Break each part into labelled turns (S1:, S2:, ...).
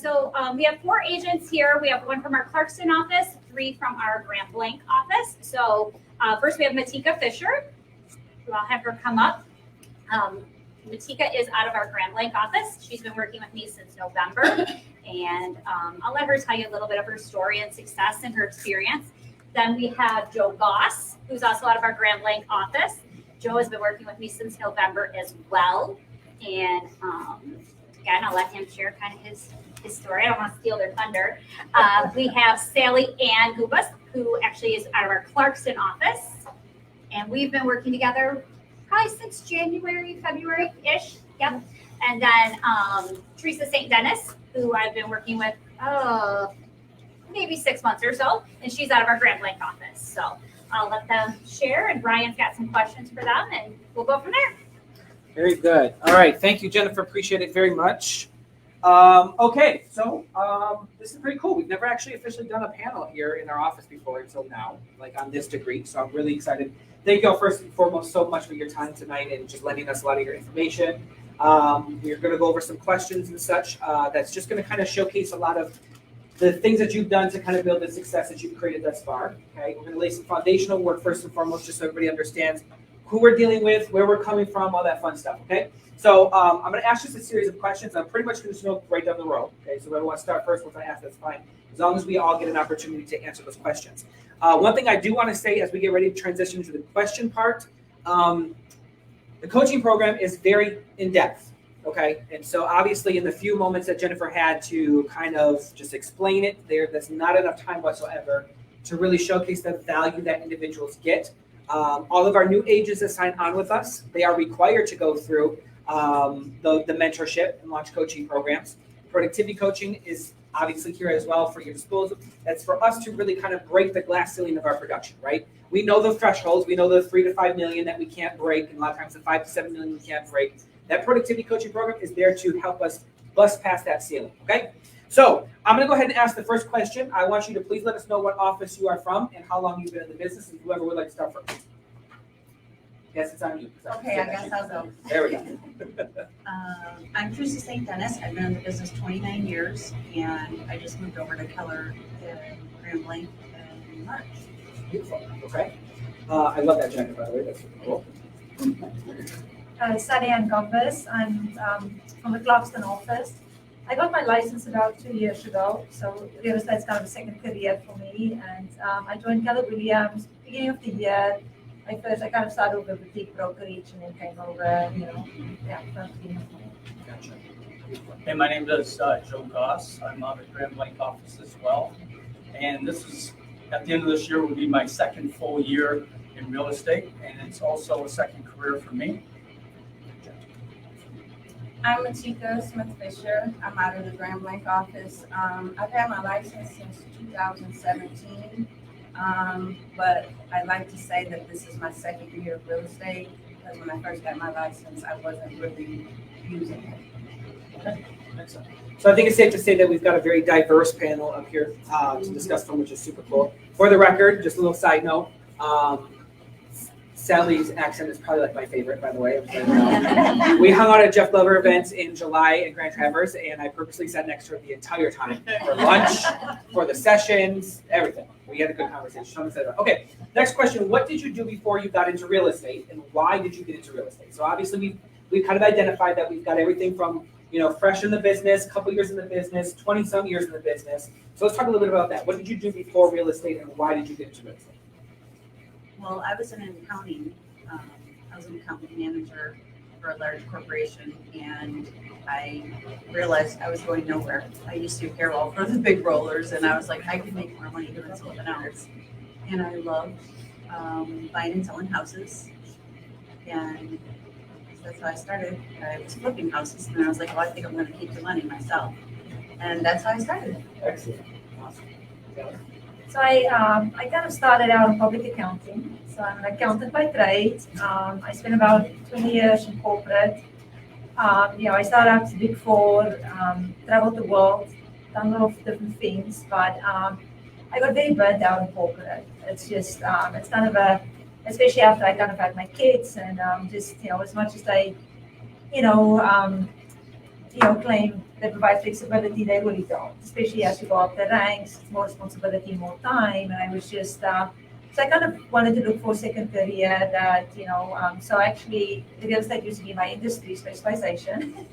S1: So we have 4 agents here. We have 1 from our Clarkston office, 3 from our Grand Blanc office. So first we have Matika Fisher. I'll have her come up. Matika is out of our Grand Blanc office. She's been working with me since November. And I'll let her tell you a little bit of her story and success and her experience. Then we have Joe Goss, who's also out of our Grand Blanc office. Joe has been working with me since November as well. And again, I'll let him share kind of his story. I don't want to steal their thunder. We have Sally Ann Gubas, who actually is out of our Clarkston office. And we've been working together probably since January, February-ish. Yep. And then Teresa St. Dennis, who I've been working with maybe 6 months or so. And she's out of our Grand Blanc office. So I'll let them share. And Brian's got some questions for them. And we'll go from there.
S2: Very good. All right. Thank you, Jennifer. Appreciate it very much. Okay. So this is pretty cool. We've never actually officially done a panel here in our office before until now, like on this degree. So I'm really excited. Thank you all first and foremost so much for your time tonight and just lending us a lot of your information. We're going to go over some questions and such. That's just going to kind of showcase a lot of the things that you've done to kind of build the success that you've created thus far. Okay. We're going to lay some foundational work first and foremost, just so everybody understands who we're dealing with, where we're coming from, all that fun stuff, okay? So I'm going to ask just a series of questions. I'm pretty much going to go right down the road, okay? So whoever wants to start first, once I ask, that's fine, as long as we all get an opportunity to answer those questions. One thing I do want to say as we get ready to transition to the question part, the coaching program is very in-depth, okay? And so obviously in the few moments that Jennifer had to kind of just explain it, there's not enough time whatsoever to really showcase the value that individuals get. All of our new agents that sign on with us, they are required to go through the mentorship and launch coaching programs. Productivity coaching is obviously here as well for your disposal. That's for us to really kind of break the glass ceiling of our production, right? We know the thresholds. We know the 3 to 5 million that we can't break, and a lot of times the 5 to 7 million we can't break. That productivity coaching program is there to help us bust past that ceiling, okay? So I'm going to go ahead and ask the first question. I want you to please let us know what office you are from and how long you've been in the business, and whoever would like to start first. Yes, it's on you.
S3: Okay, I guess I'll go.
S2: There we go.
S3: I'm Teresa St. Dennis. I've been in the business 29 years, and I just moved over to Keller in Grand Blanc in March.
S2: Beautiful. Okay. I love that jacket, by the way. That's super cool.
S4: Sally Ann Gubas. I'm from the Clarkston office. I got my license about 2 years ago, so real estate's kind of a second career for me. And I joined Keller Williams beginning of the year. I kind of started with a boutique brokerage and then came over,
S2: Gotcha.
S5: Hey, my name is Joe Goss. I'm on the Grand Blanc office as well. And this is, at the end of this year, will be my second full year in real estate. And it's also a second career for me.
S6: I'm Matika Smith-Fisher. I'm out of the Grand Blanc office. I've had my license since 2017, but I like to say that this is my second year of real estate because when I first got my license, I wasn't really using it.
S2: Okay. Excellent. So I think it's safe to say that we've got a very diverse panel up here to discuss from, which is super cool. For the record, just a little side note, Sally's accent is probably like my favorite, by the way. We hung out at Jeff Glover events in July at Grand Traverse, and I purposely sat next to her the entire time for lunch, for the sessions, everything. We had a good conversation. Okay, next question. What did you do before you got into real estate, and why did you get into real estate? So obviously we've kind of identified that we've got everything from, fresh in the business, couple years in the business, 20-some years in the business. So let's talk a little bit about that. What did you do before real estate, and why did you get into real estate?
S3: Well, I was in accounting. I was an accounting manager for a large corporation, and I realized I was going nowhere. I used to do payroll for the big rollers, and I was like, I could make more money doing something else. And I loved buying and selling houses, and that's how I started. I was flipping houses, and I was like, well, I think I'm going to keep the money myself. And that's how I started.
S2: Excellent. Awesome. Yeah.
S4: So I kind of started out in public accounting. So I'm an accountant by trade. I spent about 20 years in corporate. I started out as Big Four, traveled the world, done a lot of different things, but I got very burnt out in corporate. It's just, it's kind of especially after I kind of had my kids and as much as they, claim they provide flexibility, they really don't. Especially as you go up the ranks, it's more responsibility, more time. And I was just, so I kind of wanted to look for a second career that, so actually real estate used to be my industry specialization,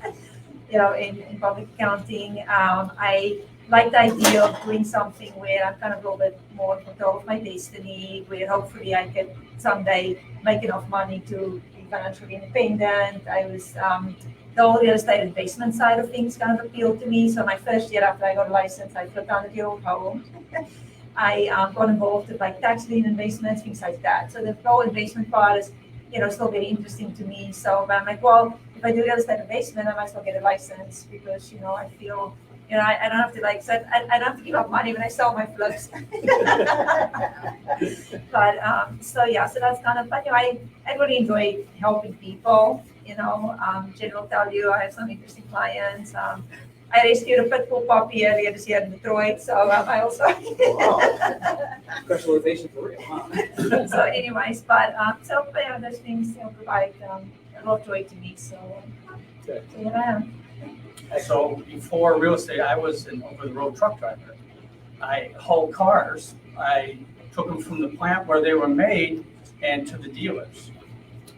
S4: in public accounting. I like the idea of doing something where I'm kind of a little bit more in control of my destiny, where hopefully I could someday make enough money to be financially independent. I was, the whole real estate investment side of things kind of appealed to me. So my first year after I got a license, I flipped 100-year-old home. I got involved with like tax lien investments, things like that. So the whole investment part is, still very interesting to me. So I'm like, well, if I do real estate investment, I might as well get a license because, I feel, I don't have to I don't have to give up money when I sell my flips. But, so that's kind of, but I really enjoy helping people, Jen will tell you, I have some interesting clients. I rescued a pit bull puppy earlier this year in Detroit, so I also.
S2: Wow. Specialization for real, huh?
S4: So anyways, but those things, provide a lot of joy to me, so.
S2: Good.
S4: So here I am.
S5: So before real estate, I was an over-the-road truck driver. I hauled cars. I took them from the plant where they were made and to the dealers.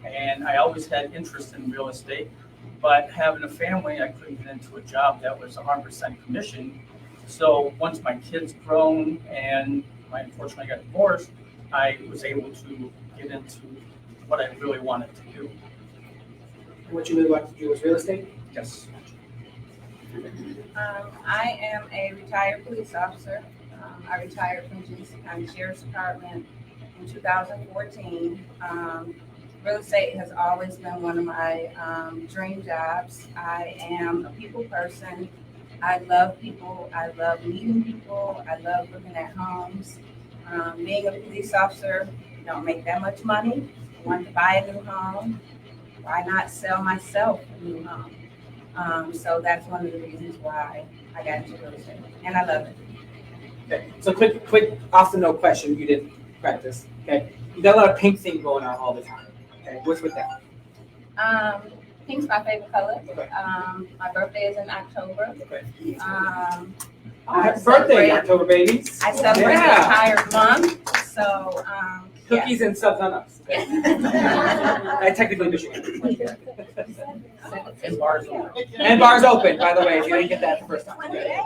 S5: And I always had interest in real estate, but having a family, I couldn't get into a job that was 100% commission. So once my kids grown and I unfortunately got divorced, I was able to get into what I really wanted to do.
S2: And what you really wanted to do was real estate?
S5: Yes.
S6: I am a retired police officer. I retired from Genesee County Sheriff's Department in 2014. Real estate has always been one of my dream jobs. I am a people person. I love people. I love meeting people. I love looking at homes. Being a police officer, you don't make that much money. I want to buy a new home. Why not sell myself a new home? So that's one of the reasons why I got into real estate, and I love it.
S2: Okay. So quick off the note question. You didn't practice. Okay. You got a lot of pink thing going on all the time. Okay. What's with that?
S6: Pink's my favorite color.
S2: Okay.
S6: My birthday is in October.
S2: Okay.
S6: I
S2: Happy birthday,
S6: celebrate-
S2: October babies.
S6: I celebrate the entire month, so
S2: Cookies and subs on us. Okay. I technically Michigan.
S5: And bars open.
S2: And bars open, by the way, if you didn't get that the first time. Okay.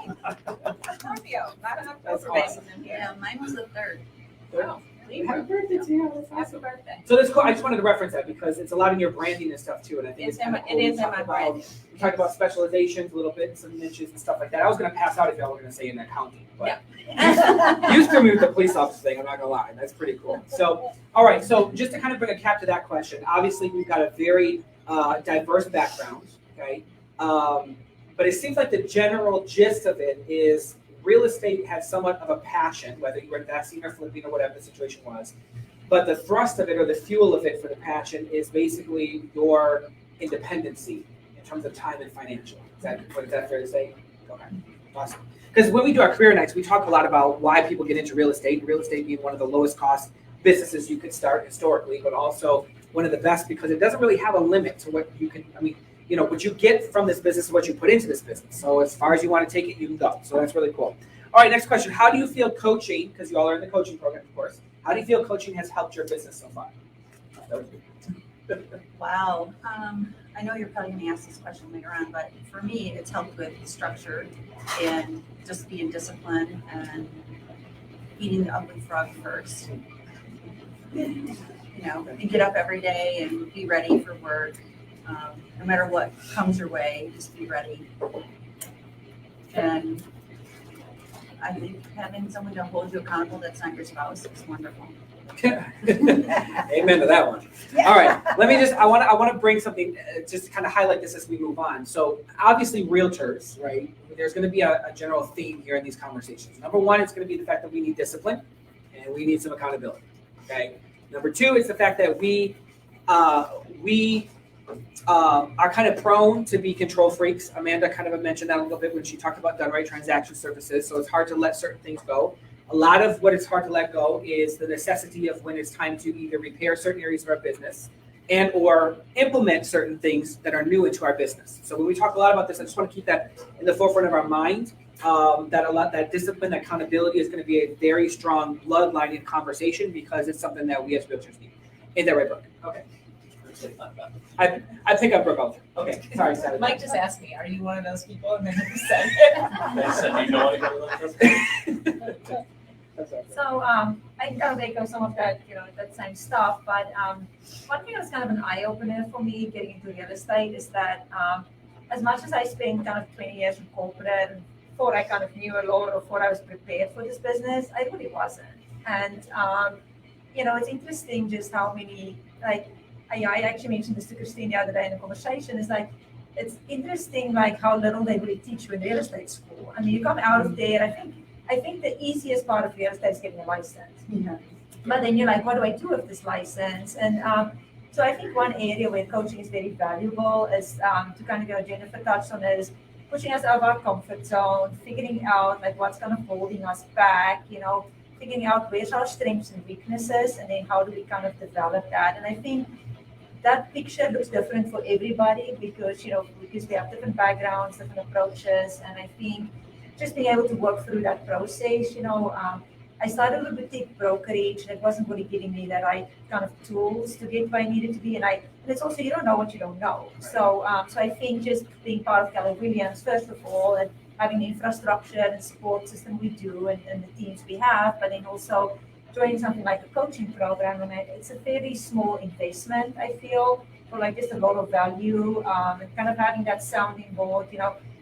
S6: Scorpio, not an
S2: That's
S6: October
S2: awesome.
S6: baby in here.
S3: Yeah, mine was the 3rd.
S2: Happy birthday to you. That's
S6: Happy
S2: awesome.
S6: birthday.
S2: So that's cool. I just wanted to reference that because it's a lot in your branding and stuff too, and I think it's kind of cool.
S6: It is
S2: We
S6: in
S2: talked
S6: my
S2: about-
S6: branding.
S2: We talked about specializations a little bit, some niches and stuff like that. I was gonna pass out if y'all were gonna say in accounting, but you threw me with the police officer thing, I'm not gonna lie. That's pretty cool. So, all right, so just to kind of bring a cap to that question, obviously we've got a very diverse background, okay? But it seems like the general gist of it is real estate has somewhat of a passion, whether you were investing or flipping or whatever the situation was. But the thrust of it or the fuel of it for the passion is basically your independency in terms of time and financial. Is that fair to say? Okay, awesome. Because when we do our career nights, we talk a lot about why people get into real estate being one of the lowest cost businesses you could start historically, but also one of the best because it doesn't really have a limit to what you can, what you get from this business is what you put into this business. So as far as you want to take it, you can go. So that's really cool. All right, next question. How do you feel coaching, because you all are in the coaching program, of course, how do you feel coaching has helped your business so far?
S3: Wow. I know you're probably going to ask this question later on, but for me, it's helped with structure and just being disciplined and eating the ugly frog first. And get up every day and be ready for work. No matter what comes your way, just be ready. And I think having someone to hold you accountable that's not your spouse is wonderful.
S2: Amen to that one. All right, I want to bring something just to kind of highlight this as we move on. So obviously realtors, right? There's going to be a general theme here in these conversations. Number one, it's going to be the fact that we need discipline and we need some accountability. Okay. Number two, it's the fact that we are kind of prone to be control freaks. Amanda kind of mentioned that a little bit when she talked about done right transaction services. So it's hard to let certain things go. A lot of what it's hard to let go is the necessity of when it's time to either repair certain areas of our business and or implement certain things that are new into our business. So when we talk a lot about this, I just want to keep that in the forefront of our mind. That discipline, accountability is going to be a very strong bloodline in conversation because it's something that we as realtors need. In that right, Brooke? Okay. I pick up Brooke all the time. Okay, sorry, Sally.
S7: Mike just asked me, are you one of those people? And then he said it.
S5: They said, "Do you know anybody like this?"
S2: That's all right.
S4: So I can kind of echo some of that, that same stuff. But one thing that's kind of an eye opener for me getting into real estate is that as much as I spent kind of 20 years in corporate and thought I kind of knew a lot or thought I was prepared for this business, I really wasn't. And it's interesting just how many I actually mentioned this to Christine the other day in the conversation. Is like it's interesting how little they really teach you in real estate school. I mean, you come out of there. I think the easiest part of real estate is getting a license.
S3: Yeah.
S4: But then you're like, what do I do with this license? And so I think one area where coaching is very valuable is to kind of Jennifer touched on it, is pushing us out of our comfort zone, figuring out what's kind of holding us back, figuring out where's our strengths and weaknesses, and then how do we kind of develop that. And I think that picture looks different for everybody because we have different backgrounds, different approaches, and I think just being able to work through that process. I started a boutique brokerage and it wasn't really giving me the right kind of tools to get where I needed to be, and it's also you don't know what you don't know. So I think just being part of Keller Williams first of all, and having the infrastructure and support system we do and the teams we have, but then also joining something like a coaching program, and it's a very small investment, I feel, for just a lot of value, and kind of having that sounding board,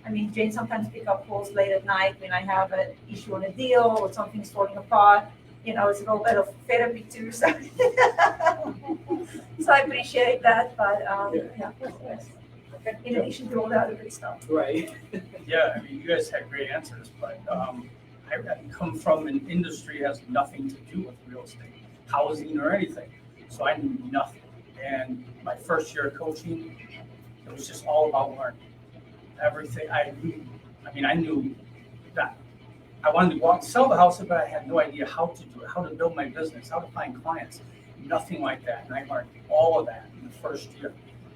S4: I mean, Jane sometimes pick up calls late at night when I have an issue on a deal or something's falling apart. It's a little bit of therapy too, so, so I appreciate that, but yeah. In addition to all the other good stuff.
S2: Right.
S5: Yeah, I mean, you guys had great answers, but I come from an industry that has nothing to do with real estate, housing or anything. So I knew nothing. And my first year of coaching, it was just all about learning. Everything I knew that I wanted to go out and sell the house, but I had no idea how to do it, how to build my business, how to find clients, nothing like that. And I learned all of that in the first year.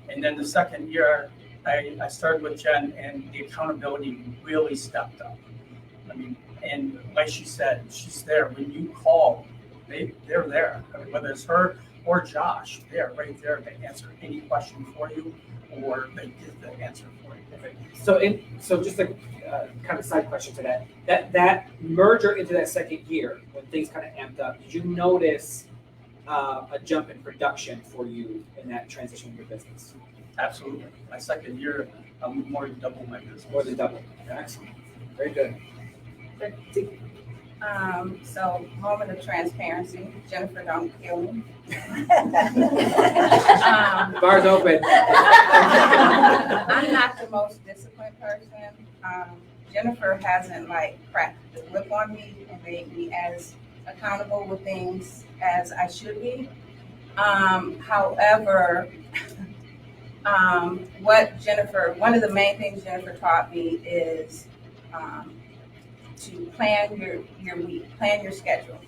S5: And then the second year, I started with Jen, and the accountability really stepped up. I mean, and like she said, she's there. When you call, they're there. I mean, whether it's her or Josh, they're right there to answer any question for you, or they give the answer for you.
S2: Okay. So just a kind of side question to that merger into that second year when things kind of amped up, did you notice a jump in production for you in that transition of your business?
S5: Absolutely. My second year, more than double my business.
S2: More than double. Excellent. Very good.
S6: So moment of transparency, Jennifer, don't kill me.
S2: Bar's open.
S6: I'm not the most disciplined person. Jennifer hasn't cracked the whip on me and made me as accountable with things as I should be. However, one of the main things Jennifer taught me is to plan your week, plan your schedule.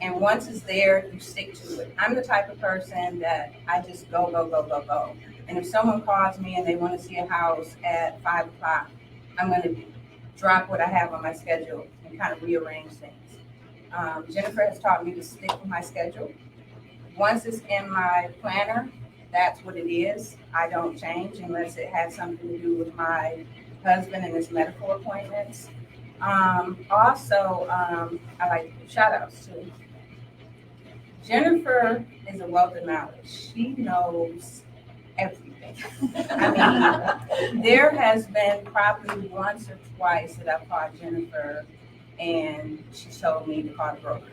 S6: And once it's there, you stick to it. I'm the type of person that I just go. And if someone calls me and they want to see a house at 5 o'clock, I'm going to drop what I have on my schedule and kind of rearrange things. Jennifer has taught me to stick with my schedule. Once it's in my planner, that's what it is. I don't change unless it has something to do with my husband and his medical appointments. Also, I like shout outs too. Jennifer is a wealth of knowledge. She knows everything. I mean, there has been probably once or twice that I've called Jennifer and she told me to call the broker.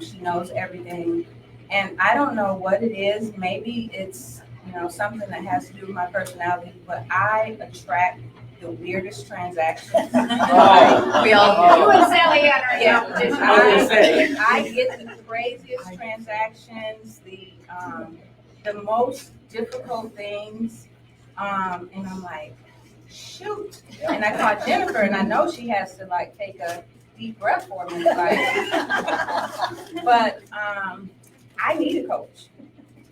S6: She knows everything. And I don't know what it is. Maybe it's, something that has to do with my personality, but I attract the weirdest transactions.
S7: We all do.
S1: You and Sally had our
S6: Yeah.
S1: competition.
S6: I get the craziest transactions, the most difficult things, and I'm like, shoot. And I call Jennifer, and I know she has to take a deep breath for me. But I need a coach.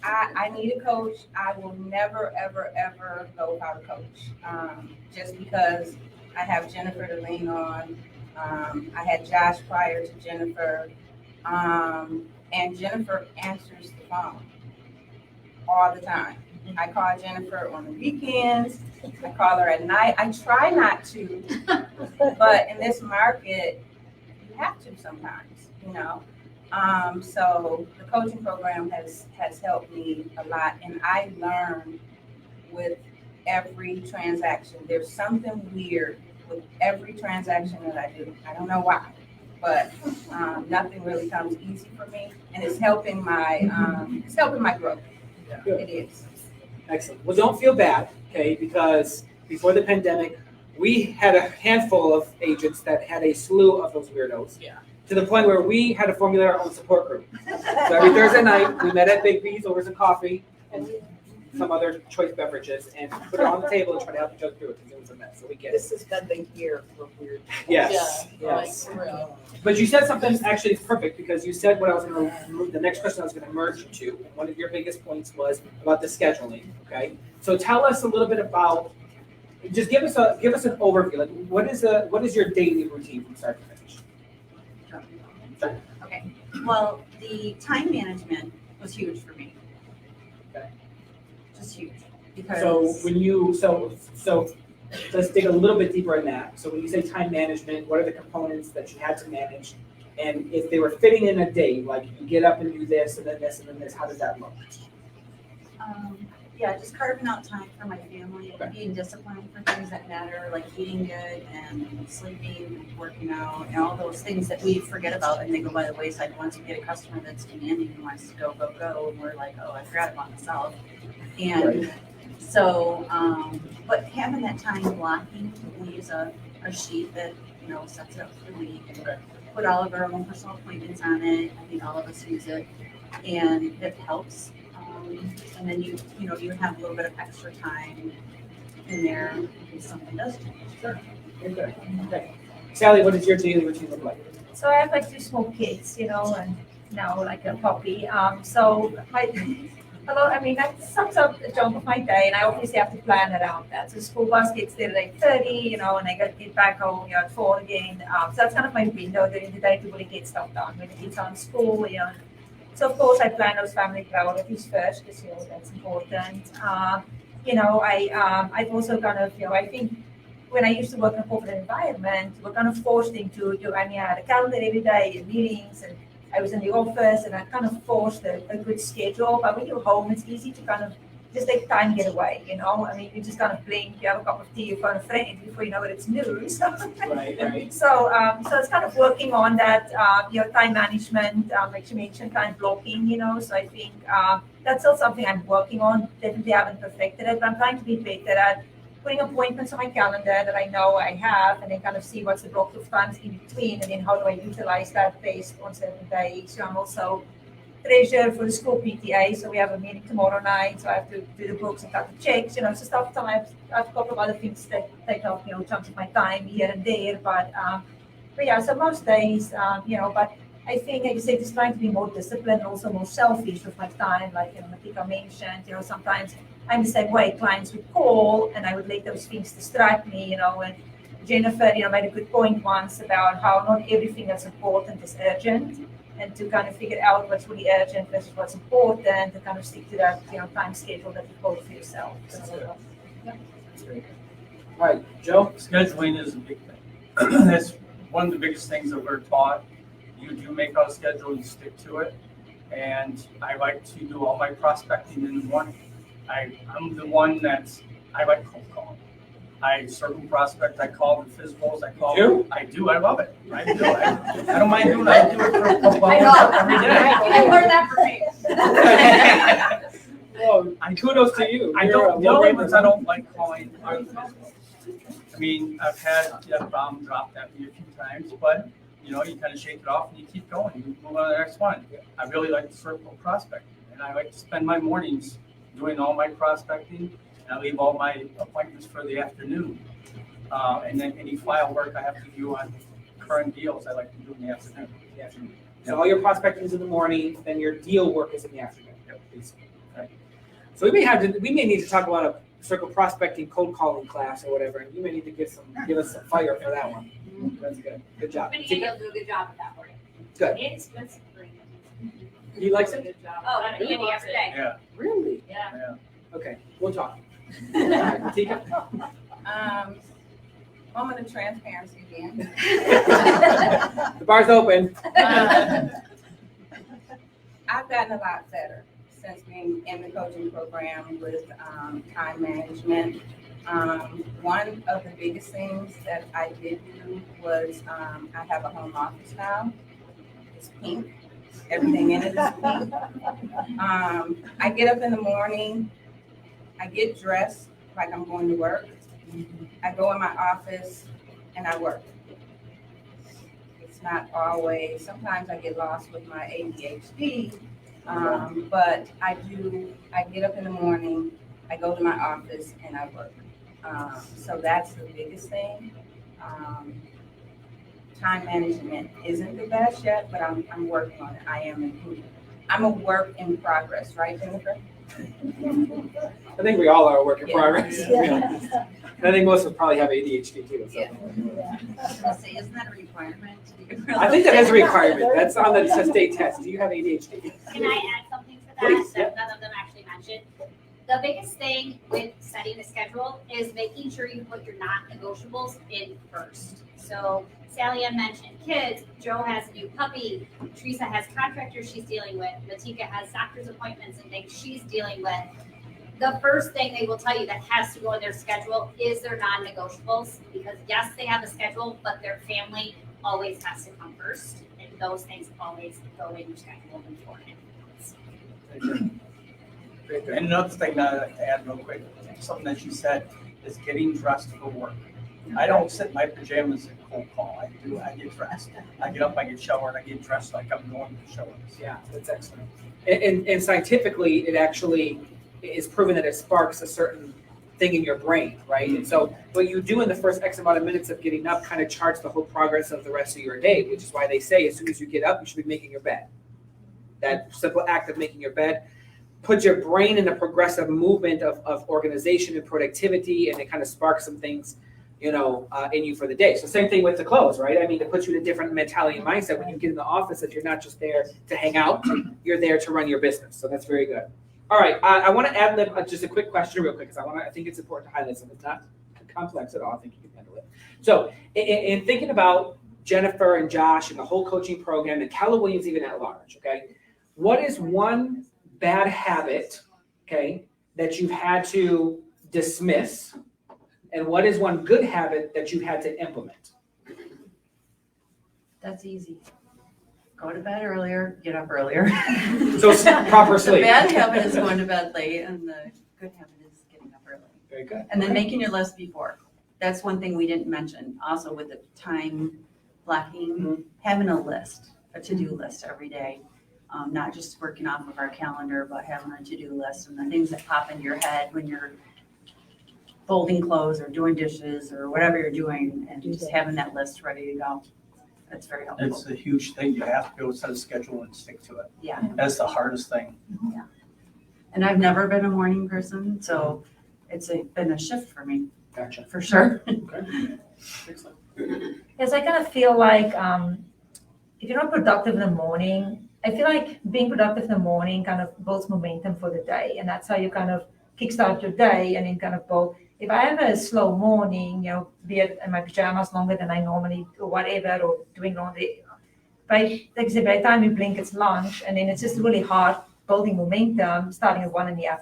S6: I need a coach. I will never, ever, ever go without a coach. Just because I have Jennifer to lean on. I had Josh prior to Jennifer. And Jennifer answers the phone all the time. I call Jennifer on the weekends. I call her at night. I try not to, but in this market, you have to sometimes, you know. So the coaching program has helped me a lot, and I learn with every transaction. There's something weird with every transaction that I do. I don't know why, but nothing really comes easy for me, and it's helping my growth.
S2: Good.
S6: It is.
S2: Excellent. Well, don't feel bad, okay, because before the pandemic, we had a handful of agents that had a slew of those weirdos.
S7: Yeah.
S2: To the point where we had to formulate our own support group. So every Thursday night, we met at Big B's over some coffee and some other choice beverages and put it on the table and try to help each other through it because it was a mess. So we get it.
S7: This has been the year for weird.
S2: Yes,
S7: Yeah, like,
S2: yes.
S7: for real.
S2: But you said something actually perfect because you said what I was going to move, the next question I was going to merge you to. And one of your biggest points was about the scheduling, okay? So tell us a little bit about, just give us an overview. Like what is your daily routine from start to finish?
S3: Okay, well, the time management was huge for me.
S2: Okay.
S3: Just huge, because.
S2: So when you, so let's dig a little bit deeper in that. So when you say time management, what are the components that you had to manage? And if they were fitting in a day, like you get up and do this and then this and then this, how does that look?
S3: Yeah, just carving out time for my family,
S2: Okay.
S3: being disciplined for things that matter, like eating good and sleeping, working out, and all those things that we forget about and they go by the wayside once we get a customer that's demanding and wants to go, and we're like, oh, I forgot about myself. And so, but having that time blocking, we use a sheet that, you know, sets it up for the week and put all of our own personal appointments on it. I think all of us use it, and it helps. And then you have a little bit of extra time in there in case something does change.
S2: Sure. Okay. Okay. Sally, what does your daily routine look like?
S4: So I have like 2 small kids, you know, and now like a puppy. So that sucks up a chunk of my day, and I obviously have to plan around that. So school bus gets there at 8:30, you know, and I got to get back home, at 4 again. So that's kind of my window during the day to really get stuff done when the kids are in school, you know. So of course I plan those family priorities first because, you know, that's important. I've also kind of, you know, I think when I used to work in a corporate environment, we're kind of forced into, I had a calendar every day and meetings, and I was in the office, and I kind of forced a good schedule. But when you're home, it's easy to kind of just take time to get away, you know. I mean, you just kind of blink, you have a cup of tea, you phone a friend before you know it, it's news.
S2: Right.
S4: So it's kind of working on that, time management, like you mentioned, time blocking, you know. So I think that's still something I'm working on. Definitely haven't perfected it, but I'm trying to be better at putting appointments on my calendar that I know I have, and then kind of see what's the block of times in between, and then how do I utilize that based on certain days. So I'm also treasurer for the school PTA, so we have a meeting tomorrow night, so I have to do the books and cut the checks, you know, so stuff. So I have a couple of other things that take up, you know, chunks of my time here and there, but yeah, so most days, but I think, like you say, just trying to be more disciplined, also more selfish with my time, like, you know, Matika mentioned, you know, sometimes I'm the same way. Clients would call and I would let those things distract me, you know, and Jennifer, you know, made a good point once about how not everything that's important is urgent, and to kind of figure out what's really urgent versus what's important, and kind of stick to that, you know, time schedule that you hold for yourself.
S2: That's good. That's great. All right, Joe?
S5: Scheduling is a big thing. That's one of the biggest things that we're taught. You do make out a schedule, you stick to it. And I like to do all my prospecting in the morning. I'm the one I like cold calling. I certain prospect, I call the physicals, I call.
S2: You?
S5: I do, I love it. I do. I don't mind doing it. I do it for a couple
S1: I
S5: hours
S1: know.
S5: every
S1: You
S5: day.
S1: can learn that from me.
S2: Well, kudos to you.
S5: I
S2: You're
S5: don't,
S2: a
S5: the only
S2: well-rounded
S5: ones I don't like calling are the physicals. I mean, I've had that bomb dropped at me a few times, but you know, you kind of shake it off and you keep going. You move on to the next one. I really like the circle prospecting, and I like to spend my mornings doing all my prospecting, and I leave all my appointments for the afternoon. And then any file work I have to do on current deals, I like to do in the afternoon.
S2: So all your prospecting is in the morning, then your deal work is in the afternoon.
S5: Yep.
S2: So we may need to talk about a circle prospecting cold calling class or whatever, and you may need to give us some fire for that one. That's good. Good job.
S1: I'm gonna get you'll do a good job with that for you.
S2: Good.
S1: It's expensive for you.
S2: He likes it?
S7: Good job.
S1: Oh, Andy every day.
S5: Yeah.
S2: Really?
S1: Yeah.
S2: Okay, we'll talk. All right, Matika?
S6: Moment of transparency again.
S2: The bar's open.
S6: I've gotten a lot better since being in the coaching program with time management. One of the biggest things that I did do was I have a home office now. It's pink. Everything in it is pink. I get up in the morning. I get dressed like I'm going to work. I go in my office and I work. It's not always, sometimes I get lost with my ADHD, but I get up in the morning, I go to my office and I work. So that's the biggest thing. Time management isn't the best yet, but I'm working on it. I am improving. I'm a work in progress, right, Jennifer?
S2: I think we all are a work in progress.
S3: Yeah.
S2: I think most of us probably have ADHD too. So.
S3: I was gonna say, isn't that a requirement?
S2: I think that is a requirement. That's on the state test. Do you have ADHD?
S1: Can I add something to that
S2: Please,
S1: that none of them actually mentioned? The biggest thing with setting a schedule is making sure you put your non-negotiables in first. So Sally Ann mentioned kids, Joe has a new puppy, Teresa has contractors she's dealing with, Matika has doctor's appointments and things she's dealing with. The first thing they will tell you that has to go in their schedule is their non-negotiables, because yes, they have a schedule, but their family always has to come first, and those things always go in your schedule beforehand.
S5: And another thing that I'd like to add real quick, something that you said, is getting dressed for work. I don't sit in my pajamas and cold call. I get dressed. I get up, I get showered, I get dressed like I'm going to show.
S2: Yeah, that's excellent. And scientifically, it actually is proven that it sparks a certain thing in your brain, right? And so what you do in the first X amount of minutes of getting up kind of charts the whole progress of the rest of your day, which is why they say as soon as you get up, you should be making your bed. That simple act of making your bed puts your brain in a progressive movement of organization and productivity, and it kind of sparks some things, in you for the day. So same thing with the clothes, right? I mean, it puts you in a different mentality and mindset when you get in the office that you're not just there to hang out, you're there to run your business. So that's very good. All right, I want to add just a quick question real quick, because I think it's important to highlight something. It's not complex at all. I think you can handle it. So in thinking about Jennifer and Josh and the whole coaching program and Keller Williams even at large, okay, what is one bad habit, okay, that you've had to dismiss, and what is one good habit that you've had to implement?
S3: That's easy. Go to bed earlier, get up earlier.
S2: So proper
S3: The
S2: sleep.
S3: bad habit is going to bed late, and the good habit is getting up early.
S2: Very good.
S3: And then making your list before. That's one thing we didn't mention. Also with the time blocking, having a list, a to-do list every day. Not just working off of our calendar, but having a to-do list and the things that pop into your head when you're folding clothes or doing dishes or whatever you're doing, and just having that list ready to go. That's very helpful.
S5: It's a huge thing. You have to be able to set a schedule and stick to it.
S3: Yeah.
S5: That's the hardest thing.
S3: And I've never been a morning person, so it's been a shift for me,
S2: Gotcha.
S3: for sure.
S2: Okay. Excellent.
S4: Yes, I kind of feel like if you're not productive in the morning, I feel like being productive in the morning kind of builds momentum for the day. And that's how you kind of kickstart your day and then kind of build. If I have a slow morning, be it in my pajamas longer than I normally or whatever, or doing laundry, by the time you blink, it's lunch. And then it's just really hard building momentum starting at 1 PM,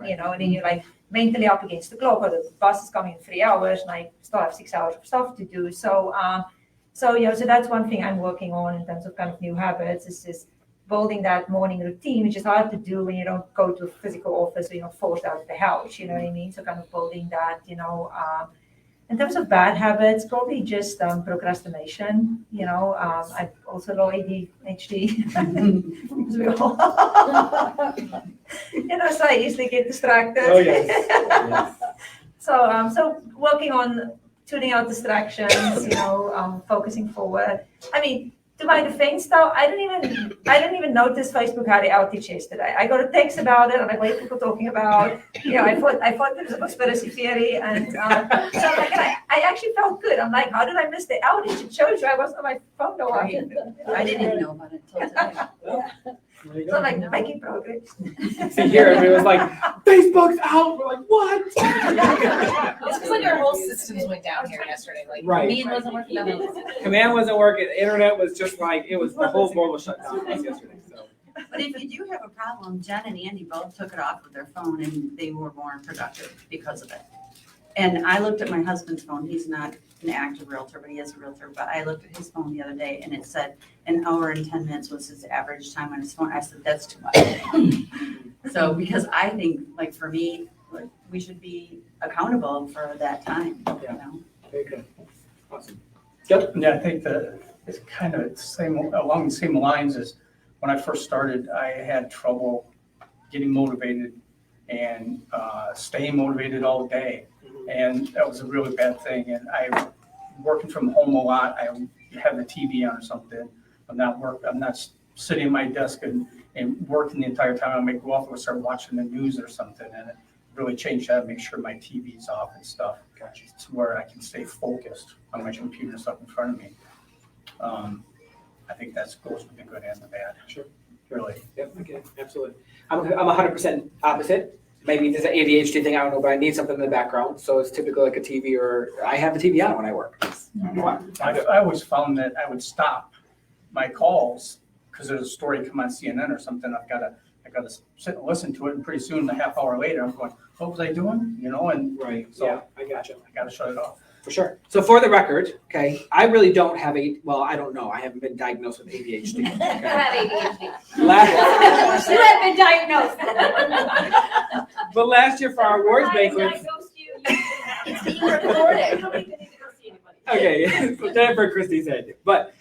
S4: and then you're like mentally up against the clock, or the bus is coming in 3 hours and I still have 6 hours of stuff to do. So that's one thing I'm working on in terms of kind of new habits, is just building that morning routine, which is hard to do when you don't go to a physical office or you're not forced out of the house, you know what I mean? So kind of building that, in terms of bad habits, probably just procrastination, I'm also low ADHD. Because we all, so I easily get distracted.
S2: Oh, yes.
S4: So working on tuning out distractions, focusing forward. I mean, to my defense though, I didn't even notice Facebook had the outage yesterday. I got a text about it, and I'm like, what are people talking about? I thought there was a conspiracy theory, and so like, I actually felt good. I'm like, how did I miss the outage? It shows you I wasn't on my phone no
S3: Right.
S4: often.
S3: I didn't even know about it until today.
S2: There you
S4: So
S2: go.
S4: like making progress.
S2: See here, everybody was like, Facebook's out. We're like, what?
S7: It's because like our whole systems went down here yesterday, like.
S2: Right.
S7: Me wasn't working. Nothing.
S2: Command wasn't working. The internet was just like, it was, the whole world was shut down yesterday, so.
S3: But if you do have a problem, Jen and Andy both took it off of their phone and they were more productive because of it. And I looked at my husband's phone. He's not an active realtor, but he is a realtor. But I looked at his phone the other day and it said an hour and 10 minutes was his average time on his phone. I said, that's too much. So, because I think, like, for me, like, we should be accountable for that time, you know?
S2: Very good. Awesome.
S5: Yeah, I think that it's kind of the same, along the same lines as when I first started, I had trouble getting motivated and staying motivated all day. And that was a really bad thing. And I'm working from home a lot. I have the TV on or something. I'm not sitting at my desk and working the entire time. I may go off and start watching the news or something. And it really changed that, make sure my TV's off and stuff.
S2: Gotcha.
S5: To where I can stay focused on my computer and stuff in front of me. I think that goes with the good and the bad.
S2: Sure.
S5: Really.
S2: Yep, okay, absolutely. I'm 100% opposite. Maybe there's an ADHD thing, I don't know, but I need something in the background. So it's typically like a TV, or I have the TV on when I work.
S5: I always found that I would stop my calls because there's a story come on CNN or something. I gotta sit and listen to it, and pretty soon, a half hour later, I'm going, what was I doing? You know, and
S2: Right,
S5: So-
S2: yeah, I gotcha.
S5: I gotta shut it off.
S2: For sure. So for the record, okay, I really don't have I don't know. I haven't been diagnosed with ADHD.
S1: You
S2: Okay.
S1: have ADHD.
S2: Last,
S1: You have been diagnosed.
S2: but last year for our awards banquet,
S1: Diagnosed you.
S7: It's being recorded.
S1: You don't even need to go see anybody.
S2: okay, so Jennifer and Christy said, but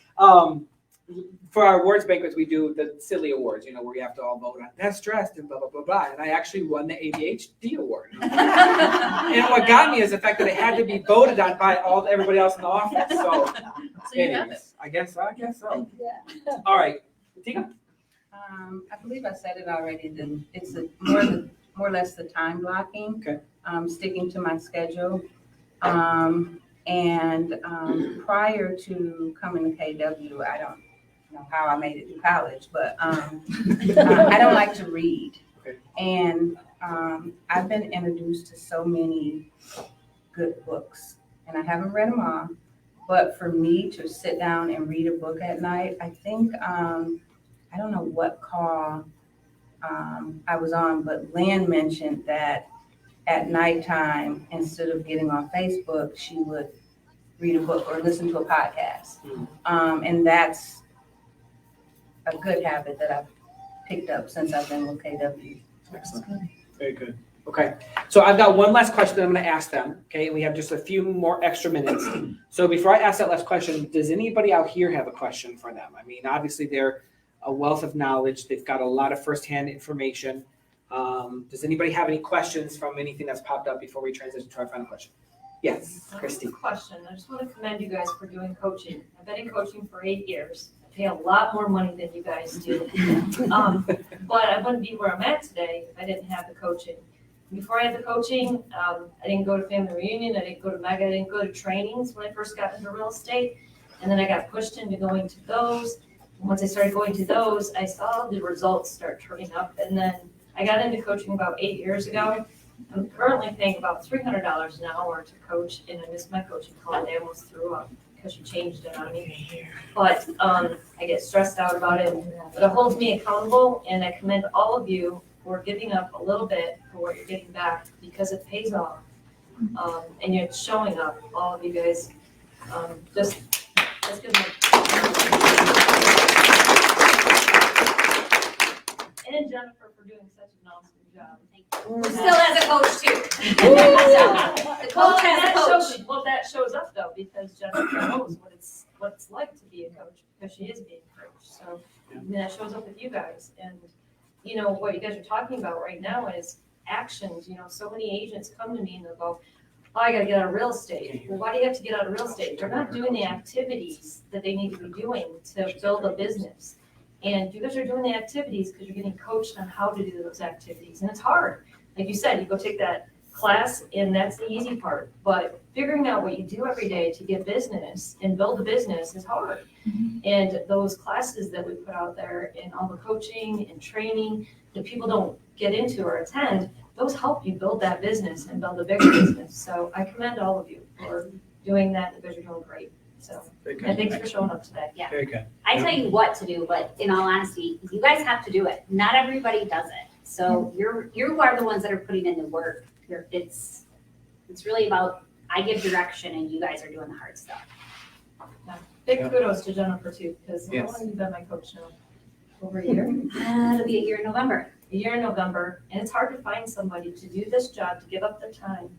S2: for our awards banquets, we do the silly awards, where we have to all vote on best dressed and blah, blah, blah, blah. And I actually won the ADHD award. And what got me is the fact that it had to be voted on by everybody else in the office. So,
S7: So you have it.
S2: anyways, I guess so. All right, Tika?
S6: I believe I said it already, that it's more or less the time blocking.
S2: Okay.
S6: Sticking to my schedule. And prior to coming to KW, I don't know how I made it through college, but I don't like to read.
S2: Okay.
S6: And I've been introduced to so many good books, and I haven't read them all. But for me to sit down and read a book at night, I think, I don't know what call I was on, but Lynn mentioned that at nighttime, instead of getting on Facebook, she would read a book or listen to a podcast. And that's a good habit that I've picked up since I've been with KW.
S2: Excellent. Very good. Okay, so I've got one last question that I'm going to ask them, okay? And we have just a few more extra minutes. So before I ask that last question, does anybody out here have a question for them? I mean, obviously they're a wealth of knowledge. They've got a lot of firsthand information. Does anybody have any questions from anything that's popped up before we transition to our final question? Yes, Christy.
S8: Question. I just want to commend you guys for doing coaching. I've been in coaching for 8 years. I pay a lot more money than you guys do. But I wouldn't be where I'm at today if I didn't have the coaching. Before I had the coaching, I didn't go to family reunion. I didn't go to MEGA. I didn't go to trainings when I first got into real estate. And then I got pushed into going to those. And once I started going to those, I saw the results start turning up. And then I got into coaching about 8 years ago. I'm currently paying about $300 an hour to coach, and I missed my coaching call, and I almost threw up because she changed it on me. But I get stressed out about it, but it holds me accountable, and I commend all of you for giving up a little bit for what you're getting back, because it pays off. And you're showing up, all of you guys. Just give them and Jennifer for doing such an awesome job.
S1: Still as a coach too. The coach has a coach.
S8: Well, that shows up though, because Jennifer knows what it's like to be a coach, because she is being coached. So I mean, that shows up with you guys. And what you guys are talking about right now is actions. So many agents come to me and they'll go, oh, I gotta get out of real estate. Well, why do you have to get out of real estate? They're not doing the activities that they need to be doing to build a business. And you guys are doing the activities because you're getting coached on how to do those activities. And it's hard. Like you said, you go take that class and that's the easy part. But figuring out what you do every day to get business and build a business is hard. And those classes that we put out there and all the coaching and training that people don't get into or attend, those help you build that business and build a bigger business. So I commend all of you for doing that. You guys are doing great. So,
S2: Very
S8: and
S2: good.
S8: thanks for showing up today.
S1: Yeah.
S2: Very good.
S1: I tell you what to do, but in all honesty, you guys have to do it. Not everybody does it. So you are the ones that are putting in the work. It's really about, I give direction and you guys are doing the hard stuff.
S8: Big
S2: Yeah.
S8: kudos to Jennifer too, because how
S2: Yes.
S8: long have you been my coach now? Over a year?
S1: It'll be a year in November.
S8: A year in November, and it's hard to find somebody to do this job, to give up their time,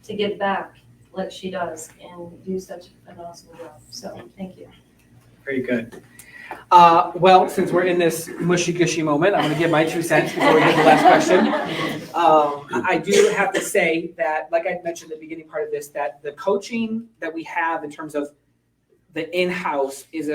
S8: to give back like she does and do such an awesome job. So, thank you.
S2: Very good. Well, since we're in this mushy-gushy moment, I'm going to give my 2 cents before we get to the last question. I do have to say that, like I mentioned at the beginning part of this, that the coaching that we have in terms of the in-house is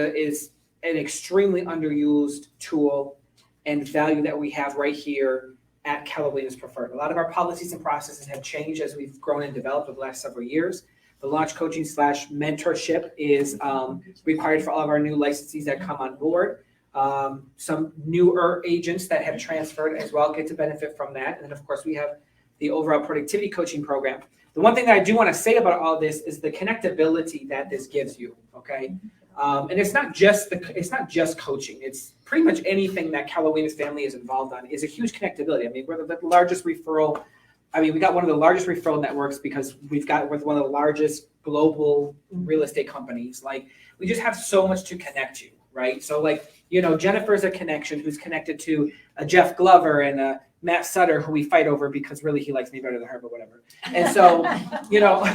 S2: an extremely underused tool and value that we have right here at Keller Williams Preferred. A lot of our policies and processes have changed as we've grown and developed over the last several years. The launch coaching / mentorship is required for all of our new licensees that come on board. Some newer agents that have transferred as well get to benefit from that. And then, of course, we have the overall productivity coaching program. The one thing that I do want to say about all this is the connectability that this gives you, okay? And it's not just coaching. It's pretty much anything that Keller Williams family is involved on is a huge connectability. I mean, we're the largest referral. I mean, we got one of the largest referral networks because we're one of the largest global real estate companies. Like, we just have so much to connect you, right? So, like, you know, Jennifer's a connection who's connected to a Jeff Glover and a Matt Sutter, who we fight over because really he likes me better than her, but whatever. And so, you know,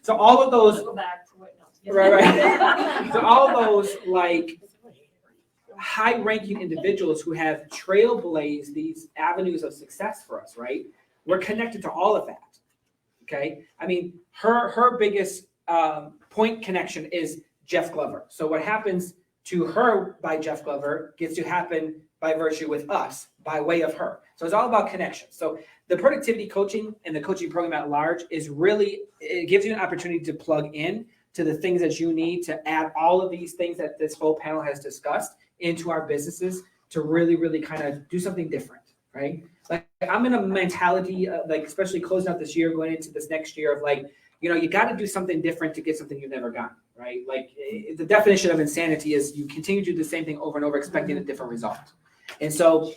S2: so all of those,
S8: Go back to what else.
S2: right. So all those like high-ranking individuals who have trailblazed these avenues of success for us, right? We're connected to all of that. Okay. I mean, her biggest point connection is Jeff Glover. So what happens to her by Jeff Glover gets to happen by virtue with us by way of her. So it's all about connection. So the productivity coaching and the coaching program at large is really, it gives you an opportunity to plug in to the things that you need to add all of these things that this whole panel has discussed into our businesses to really, really kind of do something different, right? Like, I'm in a mentality of, like, especially closing out this year, going into this next year of like, you know, you got to do something different to get something you've never gotten, right? Like, the definition of insanity is you continue to do the same thing over and over, expecting a different result. And so,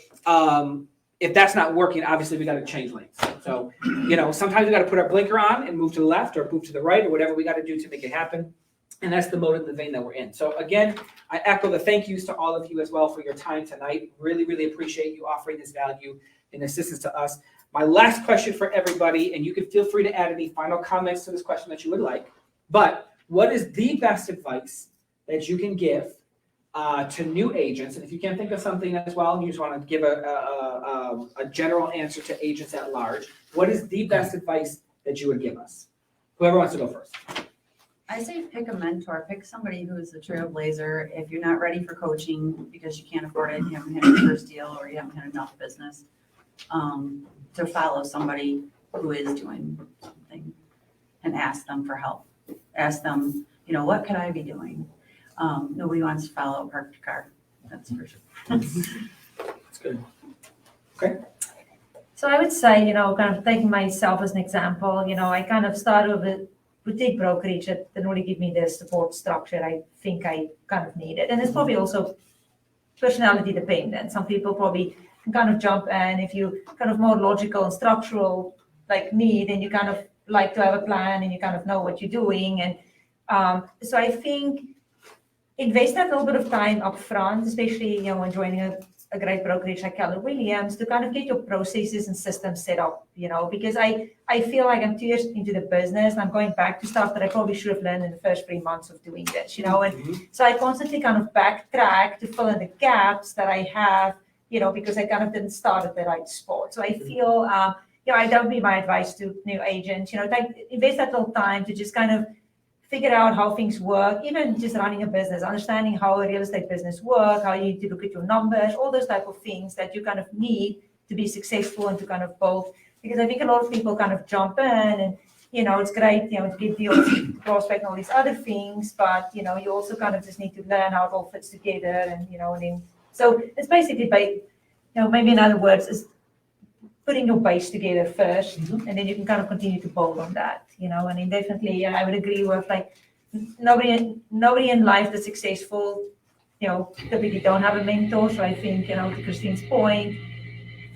S2: if that's not working, obviously we got to change lanes. So, you know, sometimes we got to put our blinker on and move to the left or move to the right or whatever we got to do to make it happen. And that's the mode and the vein that we're in. So again, I echo the thank yous to all of you as well for your time tonight. Really, really appreciate you offering this value and assistance to us. My last question for everybody, and you can feel free to add any final comments to this question that you would like, but what is the best advice that you can give to new agents? And if you can't think of something as well, and you just want to give a general answer to agents at large, what is the best advice that you would give us? Whoever wants to go first.
S3: I say pick a mentor, pick somebody who is a trailblazer. If you're not ready for coaching because you can't afford it, you haven't had your first deal or you haven't had enough business, to follow somebody who is doing something and ask them for help. Ask them, you know, what could I be doing? Nobody wants to follow a parked car, that's for sure.
S2: That's good. Okay.
S4: So I would say, you know, kind of taking myself as an example, you know, I kind of started with a boutique brokerage that didn't really give me the support structure I think I kind of needed. And it's probably also personality dependent. Some people probably can kind of jump in. If you kind of more logical and structural like me, then you kind of like to have a plan and you kind of know what you're doing. And so I think invest that little bit of time up front, especially, you know, when joining a great brokerage like Keller Williams, to kind of get your processes and systems set up, you know, because I feel like I'm 2 years into the business and I'm going back to stuff that I probably should have learned in the first 3 months of doing this, you know, and so I constantly kind of backtrack to fill in the gaps that I have, you know, because I kind of didn't start at the right spot. So I feel, that would be my advice to new agents. Invest that little time to just kind of figure out how things work, even just running a business, understanding how a real estate business works, how you need to look at your numbers, all those type of things that you kind of need to be successful and to kind of build. Because I think a lot of people kind of jump in and, it's great, to get deals, prospect and all these other things, but, you also kind of just need to learn how it all fits together and, and then, so it's basically, maybe in other words, is putting your base together first, and then you can kind of continue to build on that, and then definitely, I would agree with nobody in life that's successful, typically don't have a mentor. So I think, to Christine's point,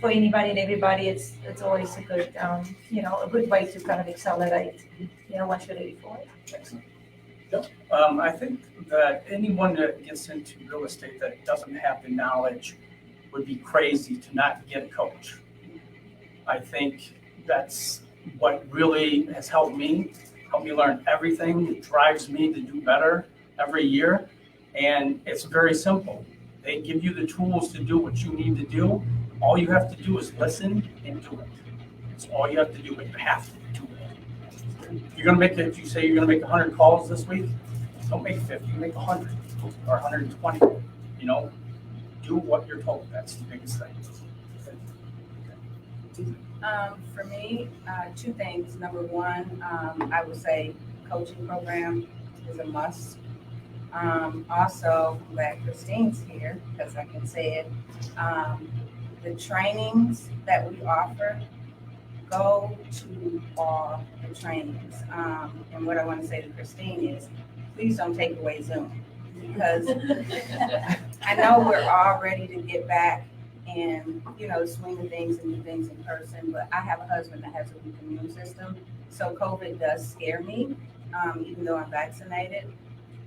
S4: for anybody and everybody, it's always a good, a good way to kind of accelerate, once you're ready for it.
S5: I think that anyone that gets into real estate that doesn't have the knowledge would be crazy to not get a coach. I think that's what really has helped me learn everything. It drives me to do better every year. And it's very simple. They give you the tools to do what you need to do. All you have to do is listen and do it. It's all you have to do, but you have to do it. You're gonna make it, if you say you're gonna make 100 calls this week, don't make 50, make 100 or 120. Do what you're told. That's the biggest thing.
S6: For me, two things. Number one, I would say coaching program is a must. Also, I'm glad Christine's here because I can say it. The trainings that we offer, go to all the trainings. And what I want to say to Christine is, please don't take away Zoom, because I know we're all ready to get back and, swing of things and do things in person, but I have a husband that has a weak immune system. So COVID does scare me, even though I'm vaccinated.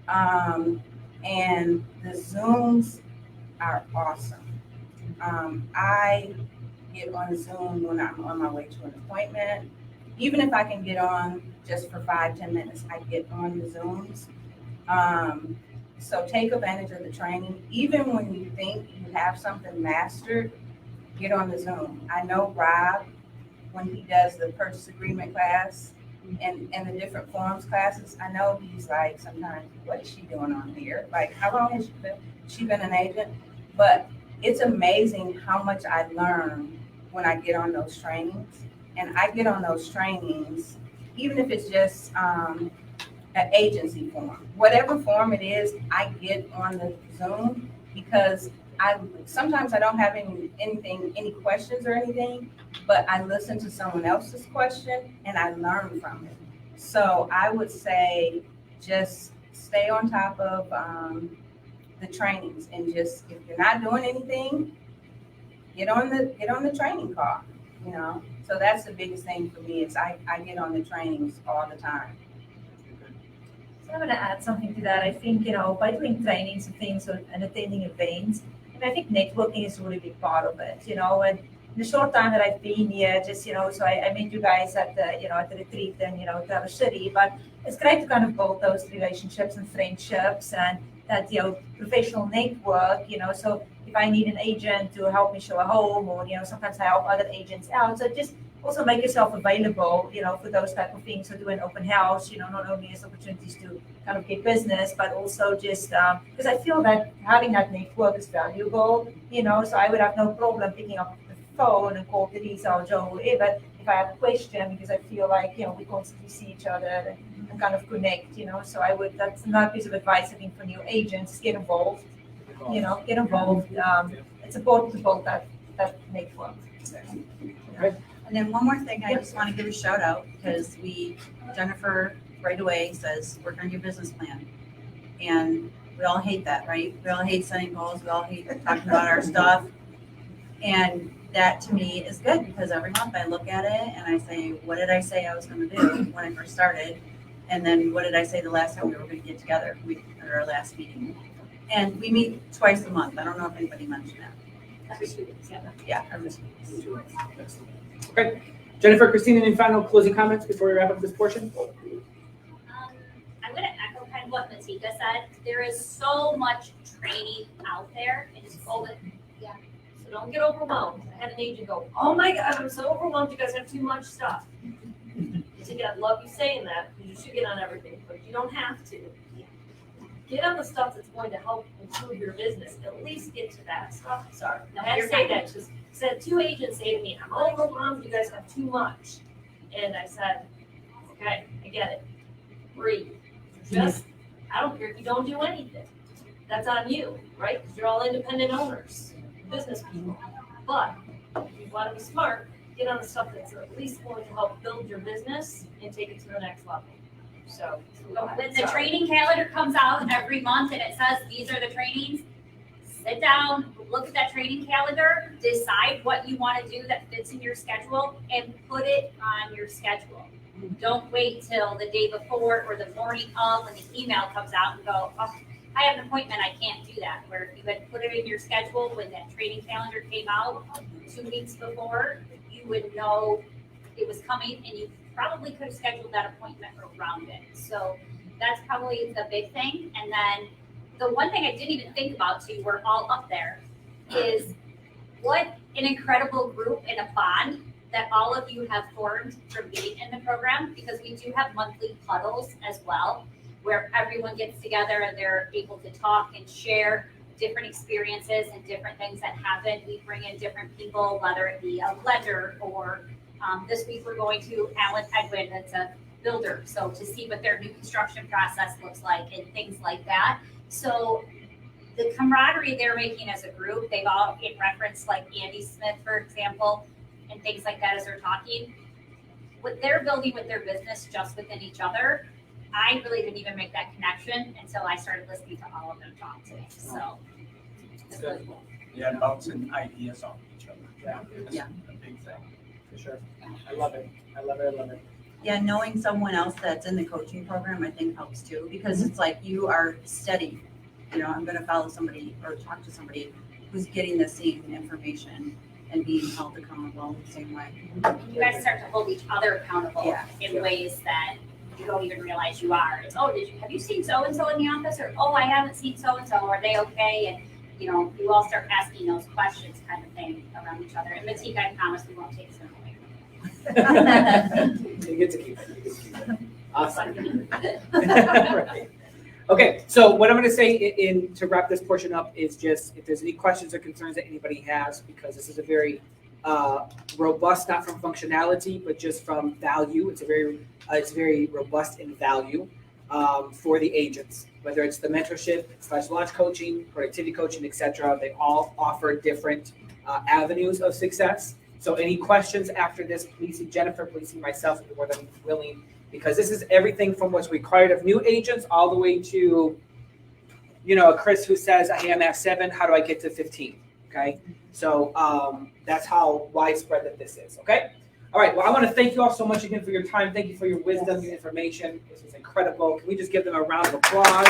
S6: And the Zooms are awesome. I get on Zoom when I'm on my way to an appointment. Even if I can get on just for 5-10 minutes, I get on the Zooms. So take advantage of the training. Even when you think you have something mastered, get on the Zoom. I know Rob, when he does the purchase agreement class and the different forms classes, I know he's like, sometimes, what is she doing on here? Like, how long has she been an agent? But it's amazing how much I learn when I get on those trainings. And I get on those trainings, even if it's just an agency form, whatever form it is, I get on the Zoom because sometimes I don't have any questions or anything, but I listen to someone else's question and I learn from it. So I would say just stay on top of the trainings, and just, if you're not doing anything, get on the training call, So that's the biggest thing for me is I get on the trainings all the time.
S4: So I'm going to add something to that. I think, by doing trainings and things and attending events, and I think networking is a really big part of it, and in the short time that I've been here, just, so I met you guys at the retreat in, Traverse City, but it's great to kind of build those relationships and friendships and that, professional network, so if I need an agent to help me show a home, or, sometimes I help other agents out. So just also make yourself available, for those type of things. So do an open house, not only as opportunities to kind of get business, but also just, because I feel that having that network is valuable, so I would have no problem picking up the phone and call Teresa or Joe or whoever if I have a question, because I feel like, we constantly see each other and kind of connect, so that's another piece of advice I think for new agents, get involved. Get involved. It's important to build that network.
S3: And then one more thing, I just want to give a shout out because Jennifer right away says, work on your business plan. And we all hate that, right? We all hate setting goals. We all hate talking about our stuff. And that to me is good because every month I look at it and I say, what did I say I was going to do when I first started? And then what did I say the last time we were going to get together at our last meeting? And we meet twice a month. I don't know if anybody mentioned that.
S1: Every 2 weeks, yeah.
S3: Yeah, every 2 weeks.
S2: Okay. Jennifer, Christine, any final closing comments before we wrap up this portion?
S1: I'm going to echo kind of what Matika said. There is so much training out there. It's
S8: So don't get overwhelmed. I had an agent go, oh my God, I'm so overwhelmed, you guys have too much stuff. I said, yeah, I love you saying that, because you should get on everything, but you don't have to. Get on the stuff that's going to help improve your business. At least get to that stuff. Sorry.
S1: No,
S8: I had to
S1: you're
S8: say
S1: fine.
S8: that, just said 2 agents say to me, I'm overwhelmed, you guys have too much. And I said, okay, I get it. Breathe. Just, I don't care if you don't do anything. That's on you, right? Because you're all independent owners, business people. But if you want to be smart, get on the stuff that's at least going to help build your business and take it to the next level. So, go ahead.
S1: When the
S8: Sorry.
S1: training calendar comes out every month and it says, these are the trainings, sit down, look at that training calendar, decide what you want to do that fits in your schedule, and put it on your schedule. Don't wait till the day before or the morning of when the email comes out and go, oh, I have an appointment, I can't do that. Where if you had put it in your schedule when that training calendar came out 2 weeks before, you would know it was coming and you probably could have scheduled that appointment around it. So that's probably the big thing. And then the one thing I didn't even think about too, we're all up there, is what an incredible group and a bond that all of you have formed from being in the program, because we do have monthly huddles as well, where everyone gets together and they're able to talk and share different experiences and different things that happen. We bring in different people, whether it be a lender or this week we're going to Alan Edwin, that's a builder, so to see what their new construction process looks like and things like that. So the camaraderie they're making as a group, they've all in reference like Andy Smith, for example, and things like that as they're talking. What they're building with their business just within each other, I really didn't even make that connection until I started listening to all of them talk today. So it's really cool.
S5: Yeah, bouncing ideas off each other.
S2: Yeah.
S5: That's
S3: Yeah.
S5: a big thing.
S2: For sure. I love it. I love it. I love it.
S3: Yeah, knowing someone else that's in the coaching program, I think helps too, because it's like you are steady. You know, I'm gonna follow somebody or talk to somebody who's getting the same information and being held accountable the same way.
S1: You guys start to hold each other accountable
S3: Yeah.
S1: in ways that you don't even realize you are. It's, oh, have you seen so-and-so in the office? Or, oh, I haven't seen so-and-so. Are they okay? And, you know, you all start asking those questions kind of thing around each other. And Matika, I promise we won't take some away.
S2: You get to keep it. You get to keep it. Awesome. Right. Okay, so what I'm going to say to wrap this portion up is just if there's any questions or concerns that anybody has, because this is a very robust, not from functionality, but just from value. It's very robust in value for the agents, whether it's the mentorship / launch coaching, productivity coaching, etc. They all offer different avenues of success. So any questions after this, please see Jennifer, please see myself, if you're more than willing, because this is everything from what's required of new agents all the way to, you know, a Chris who says, I am at 7, how do I get to 15? Okay, so that's how widespread that this is, okay? All right, well, I want to thank you all so much again for your time. Thank you for your wisdom, your information. This was incredible. Can we just give them a round of applause?